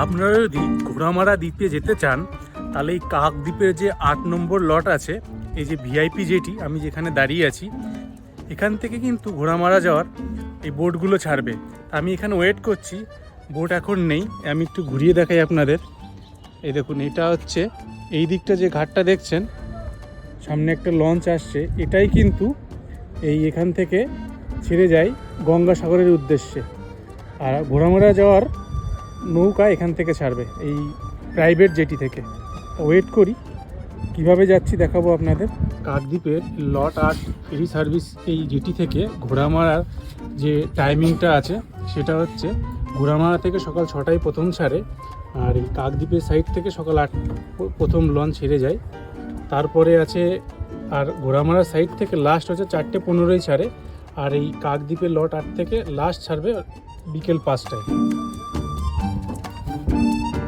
আপনারা যদি ঘোড়ামারা দ্বীপে যেতে চান তাহলে এই কাক দ্বীপের যে 8 নম্বর লট আছে, এই যে ভিআইপি যেটি আমি যেখানে দাঁড়িয়ে আছি, এখান থেকে কিন্তু ঘোড়ামারা যাওয়ার এই বোটগুলো ছাড়বে। আমি এখানে ওয়েট করছি, বোট এখন নেই। আমি একটু ঘুরিয়ে দেখাই আপনাদের। এই দেখুন, এটা হচ্ছে এই দিকটা যে ঘাটটা দেখছেন, সামনে একটা লঞ্চ আসছে, এটাই কিন্তু এখান থেকে ছেড়ে যায় গঙ্গাসাগরের উদ্দেশ্যে। আর ঘোড়ামারা যাওয়ার নৌকা এখান থেকে ছাড়বে, এই প্রাইভেট জেটি থেকে। ওয়েট করি, কিভাবে যাচ্ছি দেখাবো আপনাদের। কাকদ্বীপের লট 8 ফেরি সার্ভিস এই জেটি থেকে ঘোড়ামারার যে টাইমিংটা আছে সেটা হচ্ছে ঘোড়ামারা থেকে সকাল 6টায় প্রথম ছাড়ে, আর এই কাকদ্বীপের সাইড থেকে সকাল 8 প্রথম লঞ্চ ছেড়ে যায়। তারপরে আছে আর ঘোড়ামারার সাইড থেকে লাস্ট হচ্ছে 4:15 ছাড়ে, আর এই কাকদ্বীপের লট 8 থেকে লাস্ট ছাড়বে বিকেল 5টায়।